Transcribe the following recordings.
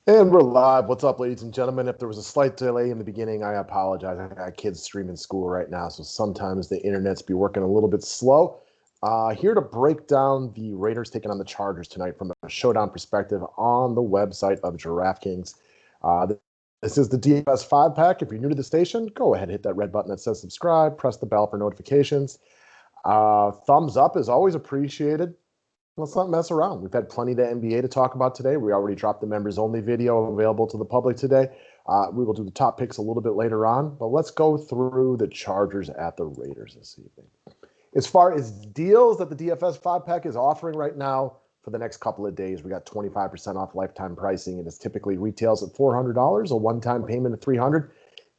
And we're live. What's up, ladies and gentlemen? If there was a slight delay in the beginning, I apologize. I got kids streaming school right now, so sometimes the internet's be working a little bit slow. Here to break down the Raiders taking on the Chargers tonight from a showdown perspective on the website of DraftKings. Uh, this is the DFS 5-pack. If you're new to the station, go ahead and hit that red button that says subscribe. Press the bell for notifications. Thumbs up is always appreciated. Let's not mess around. We've had plenty of the NBA to talk about today. We already dropped the members only video available to the public today. We will do the top picks a little bit later on, but let's go through the Chargers at the Raiders this evening. As far as deals that the DFS 5-pack is offering right now for the next couple of days, we got 25% off lifetime pricing. It is typically retails at $400, a one-time payment of $300.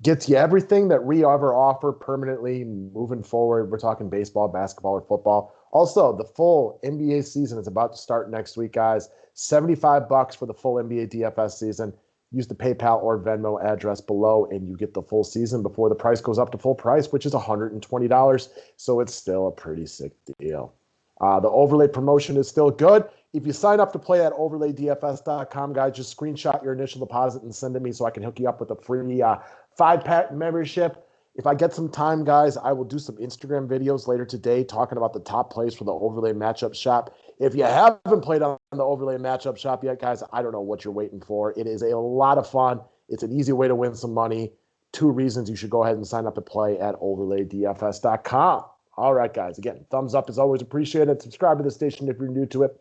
Gets you everything that we ever offer permanently moving forward. We're talking baseball, basketball, or football. Also, the full NBA season is about to start next week, guys. $75 for the full NBA DFS season. Use the PayPal or Venmo address below, and you get the full season before the price goes up to full price, which is $120. So it's still a pretty sick deal. The overlay promotion is still good. If you sign up to play at overlaydfs.com, guys, just screenshot your initial deposit and send it to me so I can hook you up with a free 5-pack membership. If I get some time, guys, I will do some Instagram videos later today talking about the top plays for the overlay matchup shop. If you haven't played on the overlay matchup shop yet, guys, I don't know what you're waiting for. It is a lot of fun. It's an easy way to win some money. 2 reasons you should go ahead and sign up to play at overlaydfs.com. All right, guys. Again, thumbs up is always appreciated. Subscribe to the station if you're new to it.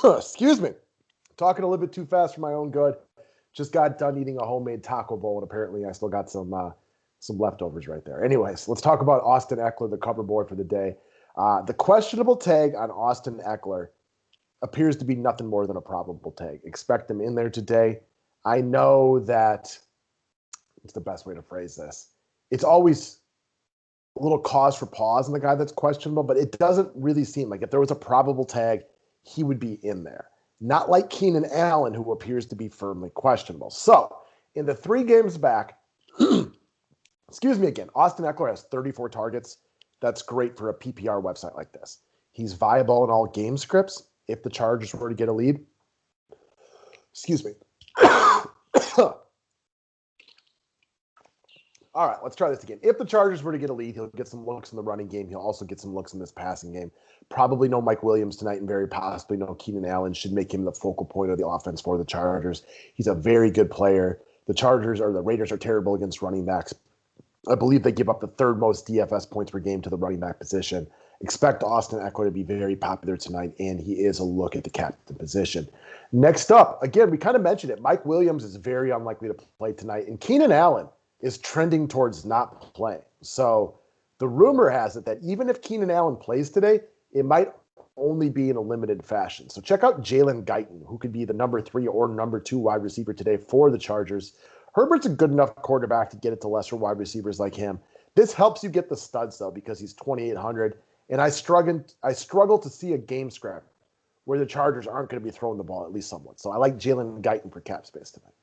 Excuse me. Talking a little bit too fast for my own good. Just got done eating a homemade taco bowl, and apparently I still got some leftovers right there. Anyways, let's talk about Austin Ekeler, the cover boy for the day. The questionable tag on Austin Ekeler appears to be nothing more than a probable tag. Expect him in there today. I know that it's the best way to phrase this. It's always a little cause for pause in the guy that's questionable, but it doesn't really seem like if there was a probable tag, he would be in there. Not like Keenan Allen, who appears to be firmly questionable. So, in the 3 games back, excuse me again, Austin Ekeler has 34 targets. That's great for a PPR website like this. He's viable in all game scripts if the Chargers were to get a lead. Excuse me. All right, let's try this again. If the Chargers were to get a lead, he'll get some looks in the running game. He'll also get some looks in this passing game. Probably no Mike Williams tonight, and very possibly no Keenan Allen. Should make him the focal point of the offense for the Chargers. He's a very good player. The Raiders are terrible against running backs. I believe they give up the 3rd most DFS points per game to the running back position. Expect Austin Ekeler to be very popular tonight, and he is a look at the captain position. Next up, again, we kind of mentioned it. Mike Williams is very unlikely to play tonight, and Keenan Allen is trending towards not playing. So the rumor has it that even if Keenan Allen plays today, it might only be in a limited fashion. So check out Jalen Guyton, who could be the number 3 or number 2 wide receiver today for the Chargers. Herbert's a good enough quarterback to get it to lesser wide receivers like him. This helps you get the studs, though, because he's 2,800. And I struggle to see a game scrap where the Chargers aren't going to be throwing the ball at least somewhat. So I like Jalen Guyton for cap space tonight.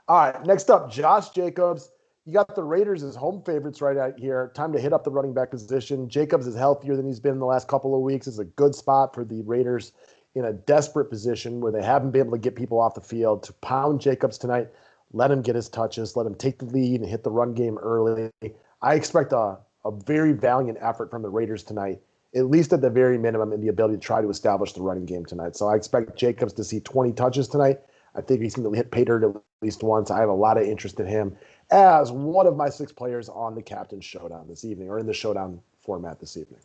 All right, next up, Josh Jacobs. You got the Raiders as home favorites right out here. Time to hit up the running back position. Jacobs is healthier than he's been in the last couple of weeks. It's a good spot for the Raiders in a desperate position where they haven't been able to get people off the field. To pound Jacobs tonight, let him get his touches, let him take the lead and hit the run game early. I expect a very valiant effort from the Raiders tonight, at least at the very minimum, in the ability to try to establish the running game tonight. So I expect Jacobs to see 20 touches tonight. I think he's going to hit pay dirt at least once. I have a lot of interest in him as one of my 6 players on the Captain Showdown this evening, or in the Showdown format this evening.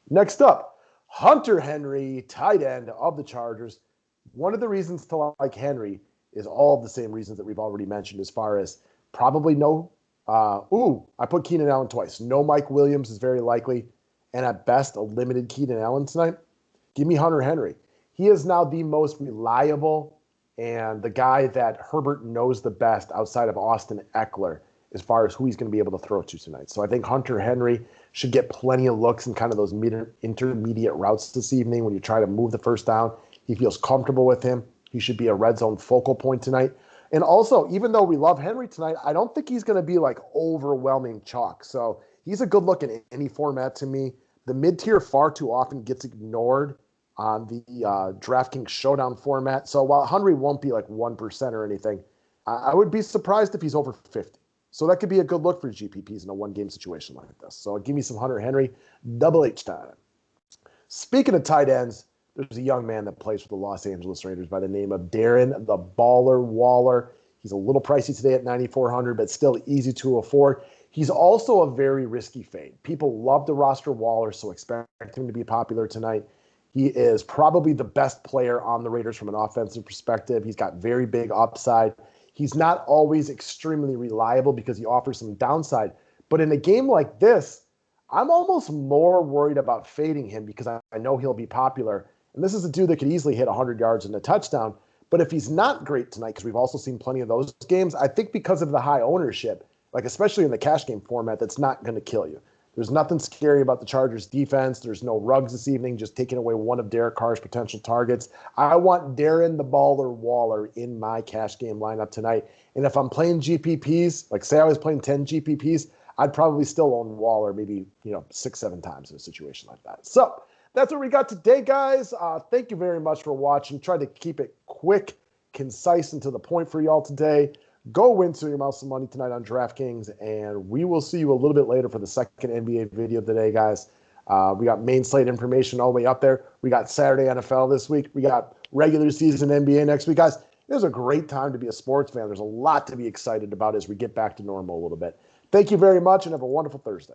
Next up, Hunter Henry, tight end of the Chargers. One of the reasons to like Henry is all of the same reasons that we've already mentioned, as far as probably no. I put Keenan Allen twice. No Mike Williams is very likely, and at best, a limited Keenan Allen tonight. Give me Hunter Henry. He is now the most reliable and the guy that Herbert knows the best outside of Austin Ekeler as far as who he's going to be able to throw to tonight. So I think Hunter Henry should get plenty of looks in kind of those intermediate routes this evening when you try to move the first down. He feels comfortable with him. He should be a red zone focal point tonight. And also, even though we love Henry tonight, I don't think he's going to be like overwhelming chalk. So he's a good look in any format to me. The mid-tier far too often gets ignored on the DraftKings Showdown format. So while Henry won't be like 1% or anything, I would be surprised if he's over 50. So that could be a good look for GPPs in a one-game situation like this. So give me some Hunter Henry, double H time. Speaking of tight ends, there's a young man that plays for the Los Angeles Raiders by the name of Darren the Baller Waller. He's a little pricey today at $9,400, but still easy to afford. He's also a very risky fade. People love to roster Waller, so expect him to be popular tonight. He is probably the best player on the Raiders from an offensive perspective. He's got very big upside. He's not always extremely reliable because he offers some downside. But in a game like this, I'm almost more worried about fading him because I know he'll be popular. And this is a dude that could easily hit 100 yards and a touchdown. But if he's not great tonight, because we've also seen plenty of those games, I think because of the high ownership, like especially in the cash game format, that's not going to kill you. There's nothing scary about the Chargers defense. There's no rugs this evening, just taking away one of Derek Carr's potential targets. I want Darren the Baller Waller in my cash game lineup tonight. And if I'm playing GPPs, like say I was playing 10 GPPs, I'd probably still own Waller maybe, 6-7 times in a situation like that. So that's what we got today, guys. Thank you very much for watching. Try to keep it quick, concise, and to the point for y'all today. Go win some money tonight on DraftKings, and we will see you a little bit later for the second NBA video today, guys. We got main slate information all the way up there. We got Saturday NFL this week. We got regular season NBA next week, guys. It was a great time to be a sports fan. There's a lot to be excited about as we get back to normal a little bit. Thank you very much, and have a wonderful Thursday.